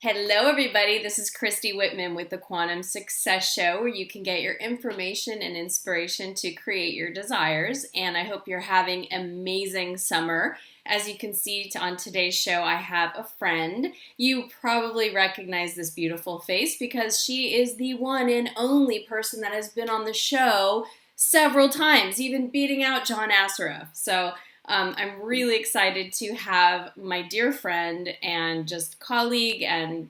Hello, everybody. This is Christy Whitman with the Quantum Success Show, where you can get your information and inspiration to create your desires. And I hope you're having an amazing summer. As you can see on today's show, I have a friend. You probably recognize this beautiful face because she is the one and only person that has been on the show several times, even beating out John Assaraf. I'm really excited to have my dear friend and just colleague, and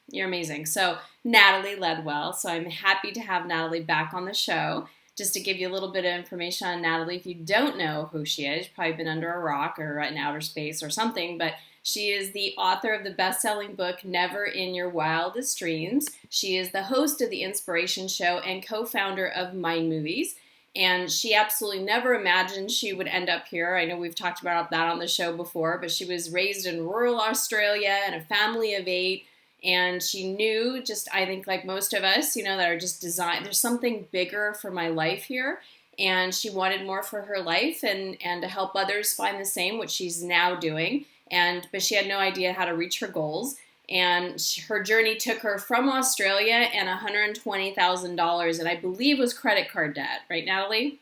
you're amazing. So, Natalie Ledwell. So, I'm happy to have Natalie back on the show. Just to give you a little bit of information on Natalie, if you don't know who she is, you've probably been under a rock or in outer space or something, but she is the author of the best-selling book, Never in Your Wildest Dreams. She is the host of The Inspiration Show and co-founder of Mind Movies. And she absolutely never imagined she would end up here. I know we've talked about that on the show before, but she was raised in rural Australia in a family of 8. And she knew, just I think like most of us, that are just designed, there's something bigger for my life here. And she wanted more for her life and to help others find the same, which she's now doing. But she had no idea how to reach her goals. And her journey took her from Australia and $120,000, and I believe was credit card debt, right, Natalie?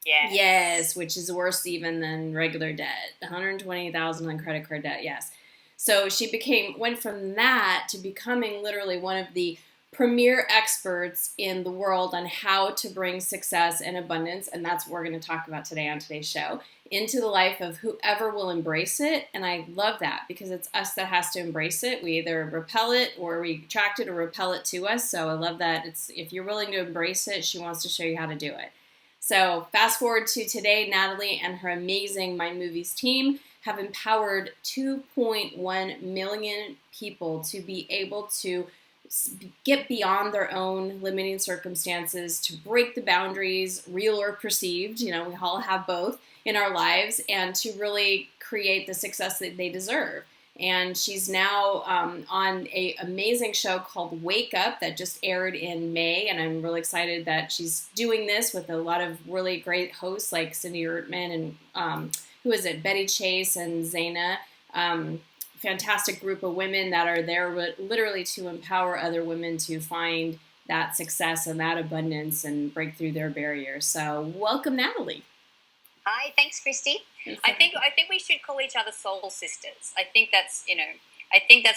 Yes. Yes, which is worse even than regular debt. $120,000 on credit card debt, yes. So she went from that to becoming literally one of the premier experts in the world on how to bring success and abundance, and that's what we're going to talk about today on today's show, into the life of whoever will embrace it. And I love that because it's us that has to embrace it. We either repel it or we attract it or repel it to us. So I love that. If you're willing to embrace it, she wants to show you how to do it. So fast forward to today, Natalie and her amazing Mind Movies team have empowered 2.1 million people to be able to get beyond their own limiting circumstances, to break the boundaries, real or perceived, we all have both in our lives, and to really create the success that they deserve. And she's now on an amazing show called Wake Up that just aired in May, and I'm really excited that she's doing this with a lot of really great hosts like Cindy Whitman and Betty Chase and Zaina. Fantastic group of women that are there literally to empower other women to find that success and that abundance and break through their barriers. So welcome, Natalie. Hi, thanks, Christy. I think we should call each other soul sisters. I think that's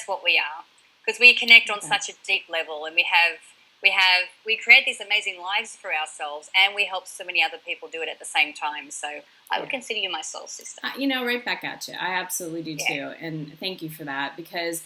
what we are, because we connect on such a deep level, and we create these amazing lives for ourselves, and we help so many other people do it at the same time. So I would consider you my soul sister. Right back at you. I absolutely do too, and thank you for that, because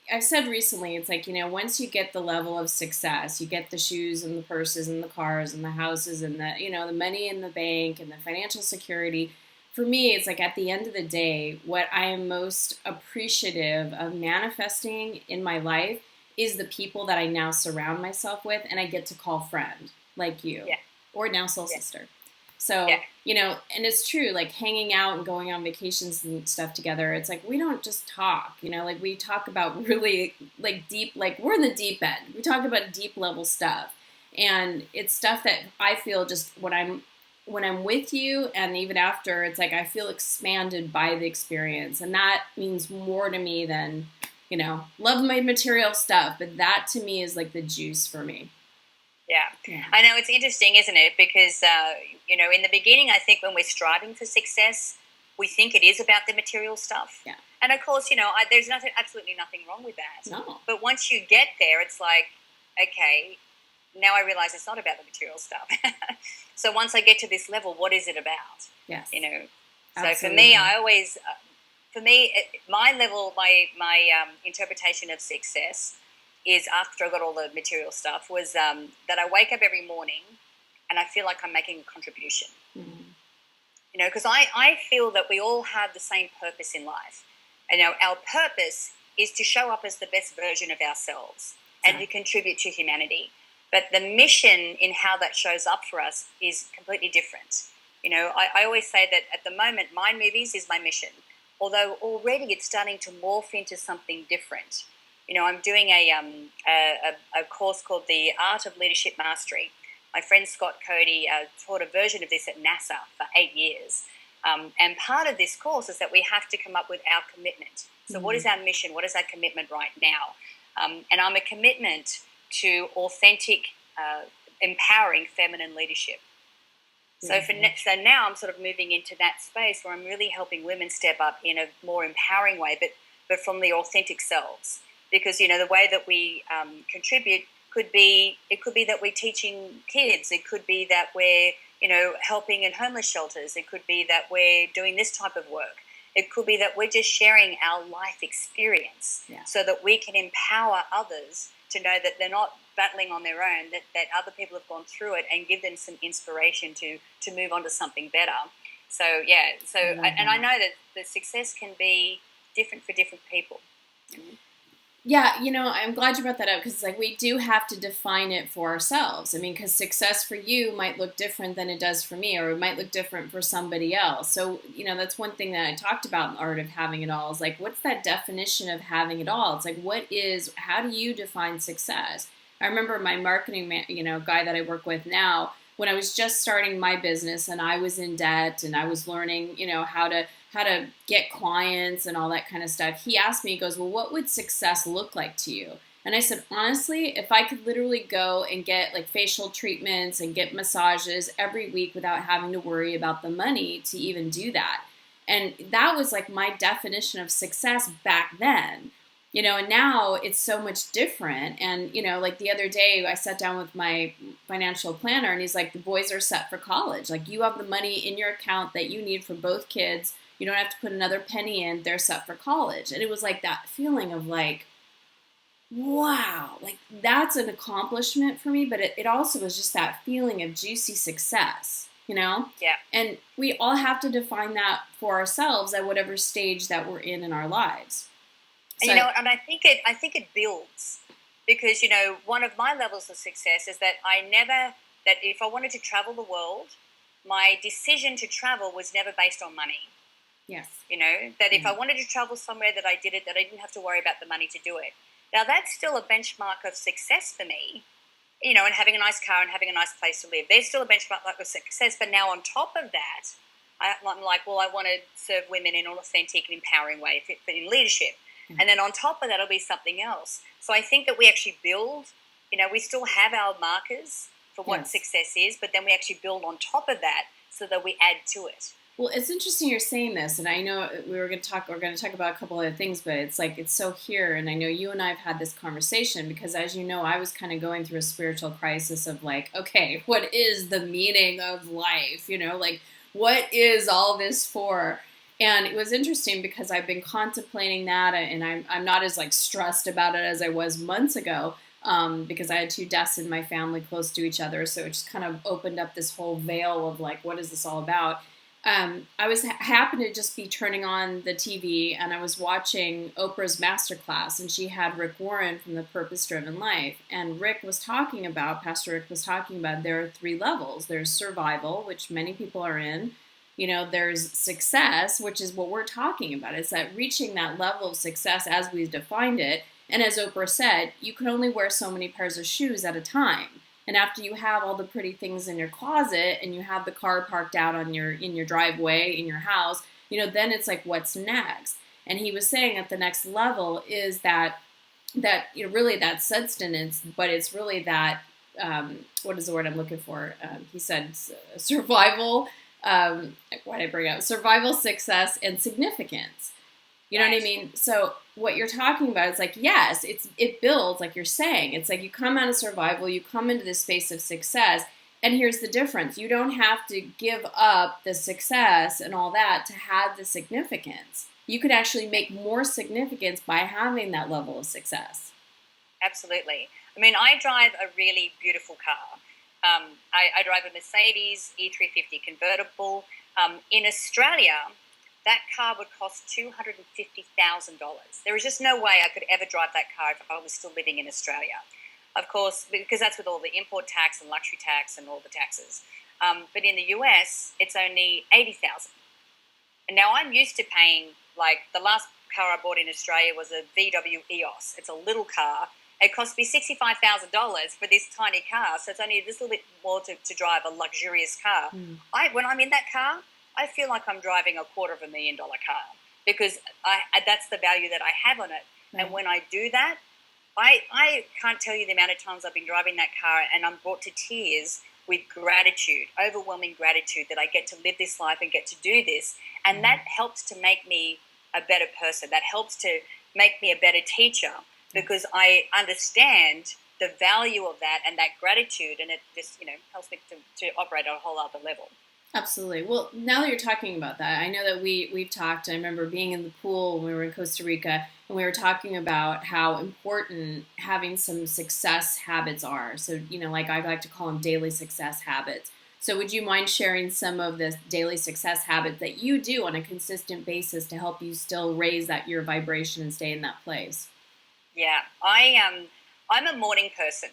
I've said recently, it's like, once you get the level of success, you get the shoes and the purses and the cars and the houses and the money in the bank and the financial security. For me, it's like at the end of the day, what I am most appreciative of manifesting in my life is the people that I now surround myself with and I get to call friend, like you, or now soul sister. So, and it's true, like hanging out and going on vacations and stuff together, it's like we don't just talk, like we talk about really like deep, like we're in the deep end. We talk about deep level stuff. And it's stuff that I feel just when I'm with you and even after, it's like I feel expanded by the experience. And that means more to me than, love my material stuff. But that to me is like the juice for me. Yeah. I know, it's interesting, isn't it? Because, in the beginning, I think when we're striving for success, we think it is about the material stuff. Yeah. And of course, there's absolutely nothing wrong with that. No. But once you get there, it's like, okay, now I realize it's not about the material stuff. So once I get to this level, what is it about? Yes. So for me, my level, my interpretation of success is, after I got all the material stuff, was that I wake up every morning and I feel like I'm making a contribution. Mm-hmm. Because I feel that we all have the same purpose in life. And our purpose is to show up as the best version of ourselves and to contribute to humanity. But the mission in how that shows up for us is completely different. I always say that at the moment, Mind Movies is my mission, although already it's starting to morph into something different. I'm doing a course called The Art of Leadership Mastery. My friend Scott Cody taught a version of this at NASA for 8 years. And part of this course is that we have to come up with our commitment. So what is our mission? What is our commitment right now? And I'm a commitment to authentic, empowering feminine leadership. So so now I'm sort of moving into that space where I'm really helping women step up in a more empowering way, but from the authentic selves. Because, you know, the way that we contribute could be that we're teaching kids. It could be that we're, you know, helping in homeless shelters. It could be that we're doing this type of work. It could be that we're just sharing our life experience so that we can empower others to know that they're not battling on their own, that other people have gone through it, and give them some inspiration to move on to something better. So, I know that the success can be different for different people. Yeah, you know, I'm glad you brought that up, because like we do have to define it for ourselves. I mean, because success for you might look different than it does for me, or it might look different for somebody else. So, you know, that's one thing that I talked about in the art of having it all is like, what's that definition of having it all? It's like, how do you define success? I remember my marketing, guy that I work with now, when I was just starting my business and I was in debt and I was learning, you know, how to get clients and all that kind of stuff. He asked me, he goes, well, what would success look like to you? And I said, honestly, if I could literally go and get like facial treatments and get massages every week without having to worry about the money to even do that. And that was like my definition of success back then. You know, and now it's so much different. And, you know, like the other day I sat down with my financial planner and he's like, the boys are set for college. Like you have the money in your account that you need for both kids. You don't have to put another penny in. They're set for college. And it was like that feeling of like, wow, like that's an accomplishment for me. But it also was just that feeling of juicy success, you know? Yeah. And we all have to define that for ourselves at whatever stage that we're in our lives. So, you know, and I think it builds, because, you know, one of my levels of success is that that if I wanted to travel the world, my decision to travel was never based on money. Yes. You know, that if I wanted to travel somewhere, that I did it, that I didn't have to worry about the money to do it. Now, that's still a benchmark of success for me, you know, and having a nice car and having a nice place to live. There's still a benchmark of success. But now on top of that, I'm like, well, I want to serve women in an authentic and empowering way, but in leadership. And then on top of that, it'll be something else. So I think that we actually build, you know, we still have our markers for what success is, but then we actually build on top of that so that we add to it. Well, it's interesting you're saying this, and I know we're going to talk about a couple other things, but it's like it's so here, and I know you and I have had this conversation because, as you know, I was kind of going through a spiritual crisis of like, okay, what is the meaning of life? You know, like what is all this for? And it was interesting because I've been contemplating that, and I'm not as like stressed about it as I was months ago, because I had 2 deaths in my family close to each other, so it just kind of opened up this whole veil of like, what is this all about? happened to just be turning on the TV, and I was watching Oprah's masterclass, and she had Rick Warren from The Purpose Driven Life, and Pastor Rick was talking about there are 3 levels. There's survival, which many people are in. You know, there's success, which is what we're talking about. It's that reaching that level of success as we've defined it. And as Oprah said, you can only wear so many pairs of shoes at a time. And after you have all the pretty things in your closet and you have the car parked out in your driveway, in your house, you know, then it's like, what's next? And he was saying that the next level is that you know, really that sustenance, but it's really that, what is the word I'm looking for? He said survival. What did I bring up? Survival, success, and significance. You know what I mean? So what you're talking about is like, yes, it builds, like you're saying. It's like you come out of survival, you come into this space of success, and here's the difference. You don't have to give up the success and all that to have the significance. You could actually make more significance by having that level of success. Absolutely. I mean, I drive a really beautiful car. I drive a Mercedes E350 convertible. In Australia, that car would cost $250,000. There is just no way I could ever drive that car if I was still living in Australia. Of course, because that's with all the import tax and luxury tax and all the taxes. But in the US, it's only $80,000. And now I'm used to paying, like, the last car I bought in Australia was a VW EOS. It's a little car. It cost me $65,000 for this tiny car, so it's only a little bit more to drive a luxurious car. When I'm in that car, I feel like I'm driving a $250,000 car because that's the value that I have on it. Right. And when I do that, I can't tell you the amount of times I've been driving that car and I'm brought to tears with gratitude, overwhelming gratitude that I get to live this life and get to do this. And that helps to make me a better person. That helps to make me a better teacher because I understand the value of that and that gratitude, and it just, helps me to operate at a whole other level. Absolutely. Well, now that you're talking about that, I know that we've talked. I remember being in the pool when we were in Costa Rica, and we were talking about how important having some success habits are. So, like I like to call them daily success habits. So would you mind sharing some of the daily success habits that you do on a consistent basis to help you still raise your vibration and stay in that place? Yeah, I'm a morning person.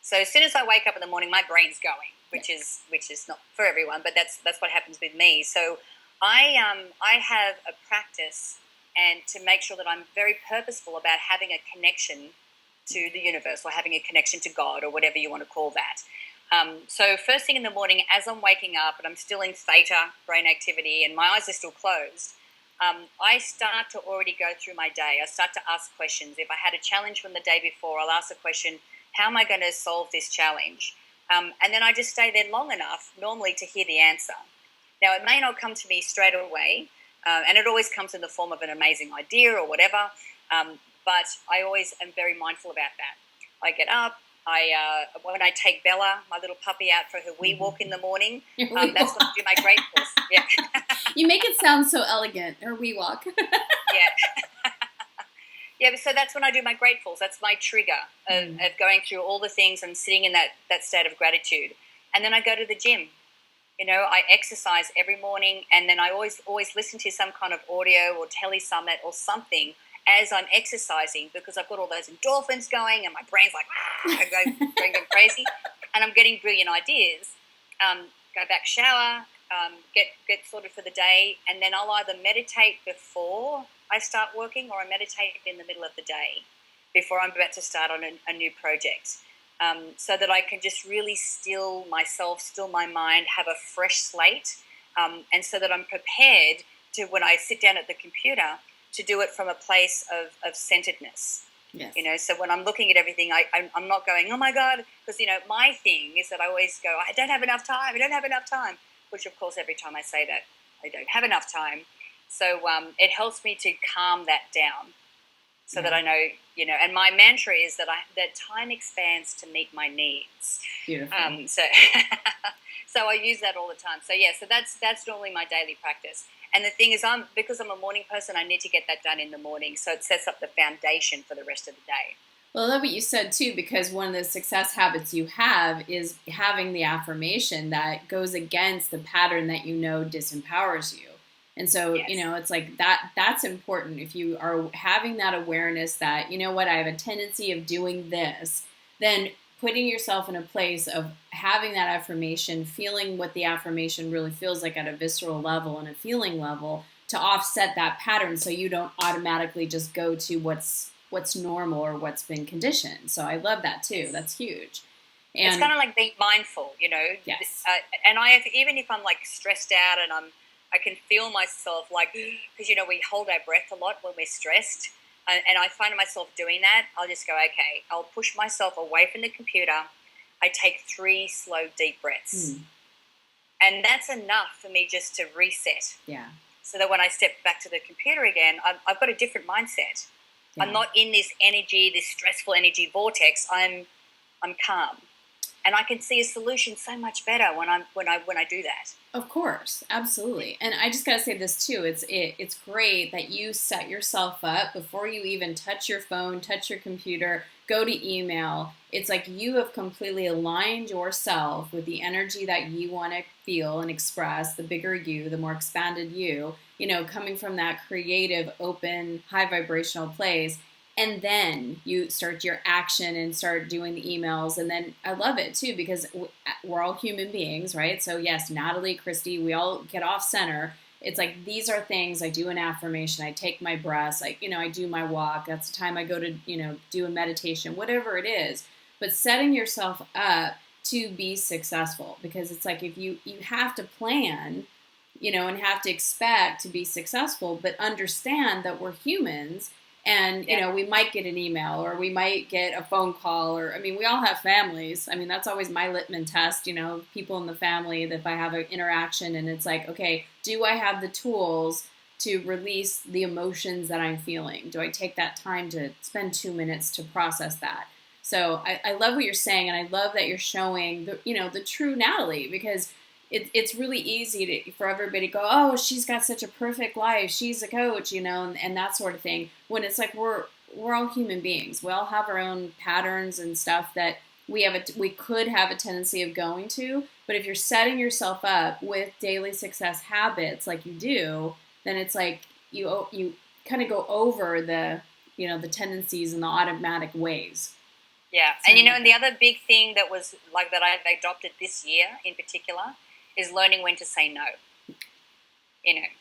So as soon as I wake up in the morning, my brain's going, which is not for everyone, but that's what happens with me. So I have a practice, and to make sure that I'm very purposeful about having a connection to the universe or having a connection to God or whatever you want to call that. So first thing in the morning, as I'm waking up and I'm still in theta brain activity and my eyes are still closed, I start to already go through my day. I start to ask questions. If I had a challenge from the day before, I'll ask a question, how am I going to solve this challenge? And then I just stay there long enough, normally, to hear the answer. Now, it may not come to me straight away, and it always comes in the form of an amazing idea or whatever, but I always am very mindful about that. I get up. When I take Bella, my little puppy, out for her wee walk in the morning, that's when I do my gratefuls. Yeah. You make it sound so elegant, her wee walk. Yeah. Yeah, so that's when I do my gratefuls. That's my trigger of going through all the things and sitting in that state of gratitude. And then I go to the gym. I exercise every morning, and then I always listen to some kind of audio or telesummit or something as I'm exercising, because I've got all those endorphins going and my brain's like, going crazy, and I'm getting brilliant ideas. Go back, shower, get sorted for the day, and then I'll either meditate before I start working, or I meditate in the middle of the day before I'm about to start on a new project, so that I can just really still myself, still my mind, have a fresh slate, and so that I'm prepared to, when I sit down at the computer, to do it from a place of centeredness. Yes. So when I'm looking at everything, I'm not going, oh my God, because, my thing is that I always go, I don't have enough time, which of course every time I say that, I don't have enough time. So it helps me to calm that down so that I know, and my mantra is that time expands to meet my needs. Beautiful. So I use that all the time. So yeah, so that's normally my daily practice. And the thing is, because I'm a morning person, I need to get that done in the morning, so it sets up the foundation for the rest of the day. Well, I love what you said, too, because one of the success habits you have is having the affirmation that goes against the pattern that disempowers you. And so, yes. It's like that's important. If you are having that awareness that, I have a tendency of doing this, then putting yourself in a place of having that affirmation, feeling what the affirmation really feels like at a visceral level and a feeling level, to offset that pattern so you don't automatically just go to what's normal or what's been conditioned. So I love that too. That's huge. And it's kind of like being mindful, Yes. And even if I'm like stressed out and I can feel myself like, because we hold our breath a lot when we're stressed. And I find myself doing that. I'll just go, okay, I'll push myself away from the computer. I take 3 slow, deep breaths. And that's enough for me just to reset. Yeah. So that when I step back to the computer again, I've got a different mindset. Yeah. I'm not in this stressful energy vortex. I'm calm. And I can see a solution so much better when I do that. Of course, absolutely. And I just gotta say this too. It's great that you set yourself up before you even touch your phone, touch your computer, go to email. It's like you have completely aligned yourself with the energy that you want to feel and express. The bigger you, the more expanded you. Coming from that creative, open, high vibrational place. And then you start your action and start doing the emails. And then I love it too, because we're all human beings, right? So yes, Natalie, Christy, we all get off center. It's like, these are things. I do an affirmation. I take my breaths. I do my walk. That's the time I go to, do a meditation, whatever it is. But setting yourself up to be successful, because it's like, if you have to plan and have to expect to be successful, but understand that we're humans. And, we might get an email or we might get a phone call we all have families. That's always my litmus test, people in the family, that if I have an interaction and it's like, okay, do I have the tools to release the emotions that I'm feeling? Do I take that time to spend 2 minutes to process that? So I love what you're saying, and I love that you're showing the true Natalie, because it's really easy for everybody to go, oh, she's got such a perfect life, she's a coach, and that sort of thing. When it's like we're all human beings, we all have our own patterns and stuff that we could have a tendency of going to. But if you're setting yourself up with daily success habits like you do, then it's like you kind of go over the the tendencies and the automatic ways. Yeah, and and the other big thing that was like that I've adopted this year in particular is learning when to say no.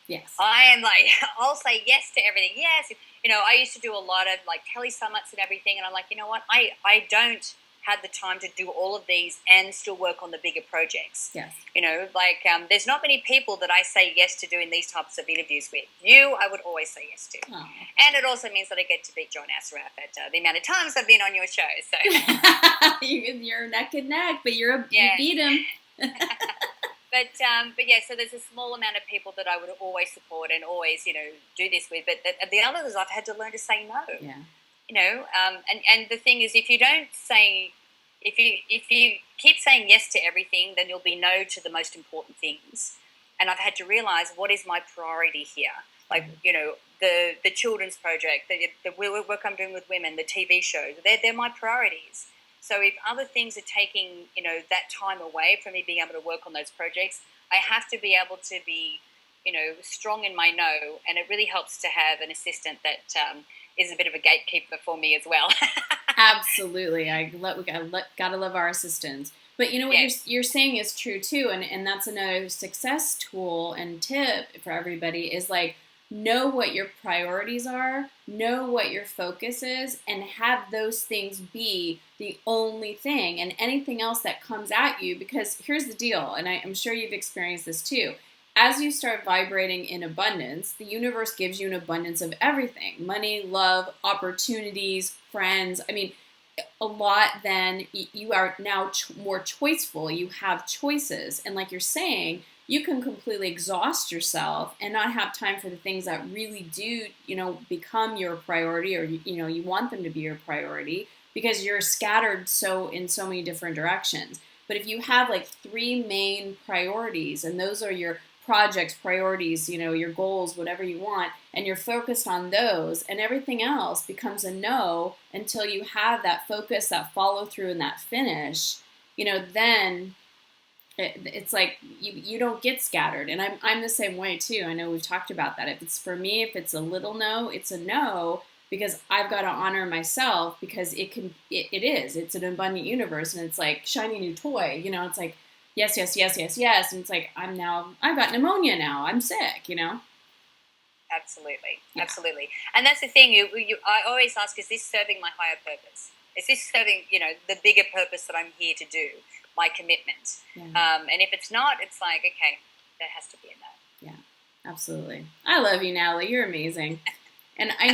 Yes. I am like, I'll say yes to everything. Yes. I used to do a lot of like tele summits and everything. And I'm like, you know what? I don't have the time to do all of these and still work on the bigger projects. Yes. There's not many people that I say yes to doing these types of interviews with. I would always say yes to. Oh. And it also means that I get to beat John Assaraf at the amount of times I've been on your show. So you're neck and neck, but you beat him. But yeah, so there's a small amount of people that I would always support and always, do this with. But the others, I've had to learn to say no. Yeah. And the thing is, if you keep saying yes to everything, then you'll be no to the most important things. And I've had to realize, what is my priority here? Like, the children's project, the work I'm doing with women, the TV show, they're my priorities. So if other things are taking, that time away from me being able to work on those projects, I have to be able to be, strong in my no. And it really helps to have an assistant that is a bit of a gatekeeper for me as well. Absolutely. Gotta love our assistants. But what you're saying is true too. And that's another success tool and tip for everybody is like, know what your priorities are, know what your focus is, and have those things be the only thing, and anything else that comes at you. Because here's the deal, and I'm sure you've experienced this too. As you start vibrating in abundance, the universe gives you an abundance of everything: money, love, opportunities, friends. A lot. Then you are now more choiceful. You have choices. And like you're saying, you can completely exhaust yourself and not have time for the things that really do, become your priority, or, you want them to be your priority, because you're scattered in so many different directions. But if you have like 3 main priorities, and those are your projects, priorities, your goals, whatever you want, and you're focused on those, and everything else becomes a no until you have that focus, that follow through, and that finish, then it's like you don't get scattered. And I'm the same way too. I know we've talked about that. If it's a little no, it's a no, because I've got to honor myself, because it's an abundant universe, and it's like shiny new toy, it's like yes, yes, yes, yes, yes, and it's like I've got pneumonia now, I'm sick, Absolutely. Yeah. Absolutely. And that's the thing, I always ask, is this serving my higher purpose? Is this serving, the bigger purpose that I'm here to do, my commitment? Yeah. And if it's not, it's like, okay, there has to be a no. Yeah, absolutely. I love you, Natalie. You're amazing. And I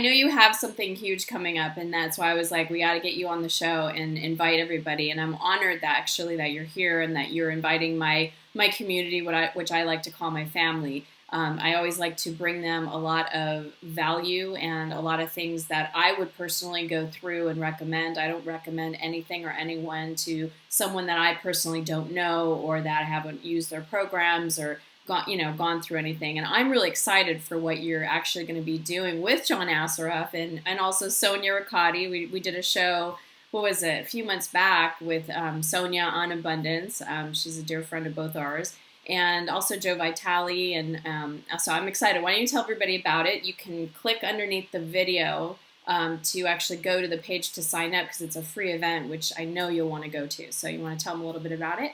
know you have something huge coming up, and that's why I was like, we got to get you on the show and invite everybody. And I'm honored that you're here and that you're inviting my community, which I like to call my family. I always like to bring them a lot of value and a lot of things that I would personally go through and recommend. I don't recommend anything or anyone to someone that I personally don't know, or that I haven't used their programs or gone through anything. And I'm really excited for what you're actually going to be doing with John Assaraf and also Sonia Riccati. We did a show, what was it, a few months back with Sonia on abundance. She's a dear friend of both ours. And also Joe Vitale. And so I'm excited. Why don't you tell everybody about it? You can click underneath the video to actually go to the page to sign up, because it's a free event, which I know you'll want to go to. So you want to tell them a little bit about it?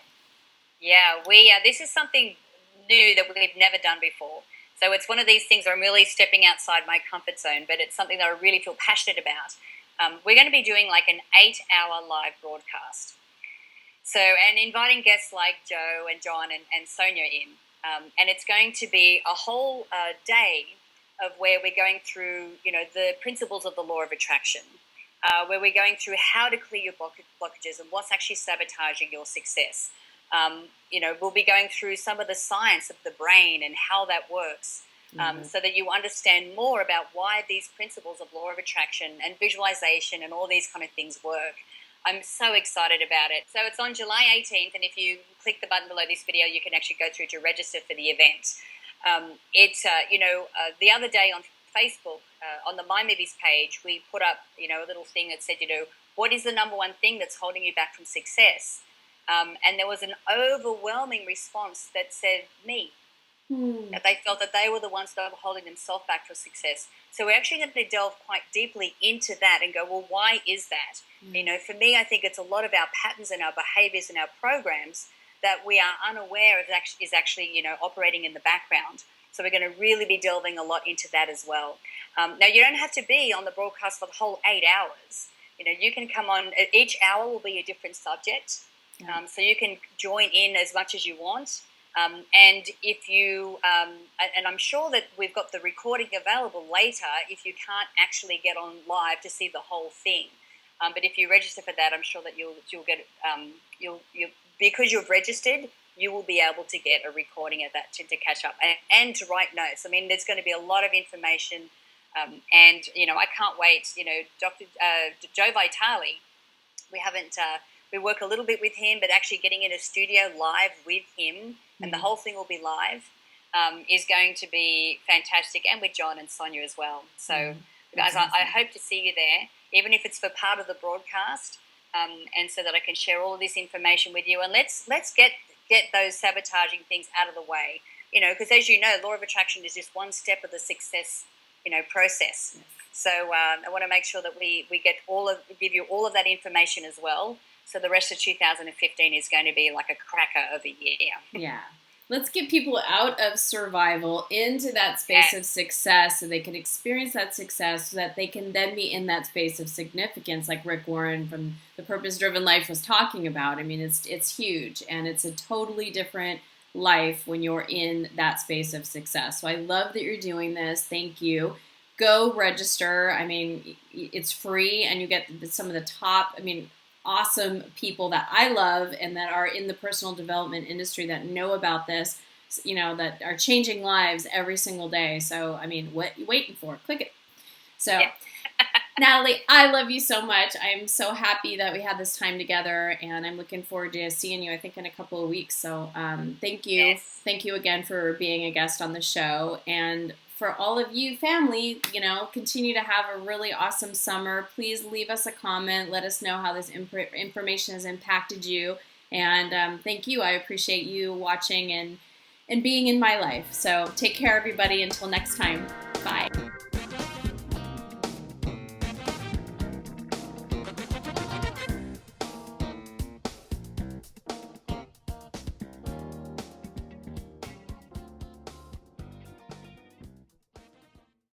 Yeah, this is something new that we've never done before. So it's one of these things where I'm really stepping outside my comfort zone, but it's something that I really feel passionate about. We're going to be doing like an 8-hour live broadcast. So, and inviting guests like Joe and John and Sonia in. And it's going to be a whole day of where we're going through, the principles of the law of attraction, where we're going through how to clear your blockages and what's actually sabotaging your success. We'll be going through some of the science of the brain and how that works, so that you understand more about why these principles of law of attraction and visualization and all these kind of things work. I'm so excited about it. So it's on July 18th, and if you click the button below this video, you can actually go through to register for the event. The other day on Facebook, on the My Movies page, we put up, a little thing that said, what is the number one thing that's holding you back from success? And there was an overwhelming response that said me. That they felt that they were the ones that were holding themselves back for success. So we're actually going to delve quite deeply into that and go, well, why is that? For me, I think it's a lot of our patterns and our behaviors and our programs that we are unaware of is actually, operating in the background. So we're going to really be delving a lot into that as well. Now, you don't have to be on the broadcast for the whole 8 hours. You can come on. Each hour will be a different subject. So you can join in as much as you want. And if you, and I'm sure that we've got the recording available later if you can't actually get on live to see the whole thing. But if you register for that, I'm sure that you'll get, because you've registered, you will be able to get a recording of that to catch up and to write notes. I mean, there's going to be a lot of information, and I can't wait. Dr. Joe Vitale, we work a little bit with him, but actually getting in a studio live with him, and the whole thing will be live, is going to be fantastic, and with John and Sonia as well. So, guys, I hope to see you there, even if it's for part of the broadcast, and so that I can share all of this information with you. And let's get those sabotaging things out of the way, because as you know, law of attraction is just one step of the success, process. So I want to make sure that we give you all of that information as well. So the rest of 2015 is going to be like a cracker of a year. Yeah. Let's get people out of survival into that space of success so they can experience that success so that they can then be in that space of significance like Rick Warren from The Purpose-Driven Life was talking about. I mean, it's huge, and it's a totally different life when you're in that space of success. So I love that you're doing this. Thank you. Go register. I mean, it's free, and you get some of the top, awesome people that I love and that are in the personal development industry that know about this, that are changing lives every single day. So, what are you waiting for? Click it. So, yeah. Natalie, I love you so much. I'm so happy that we had this time together, and I'm looking forward to seeing you, I think, in a couple of weeks. So, thank you. Yes. Thank you again for being a guest on the show. And for all of you family, continue to have a really awesome summer. Please leave us a comment. Let us know how this information has impacted you. And thank you. I appreciate you watching and being in my life. So take care, everybody. Until next time.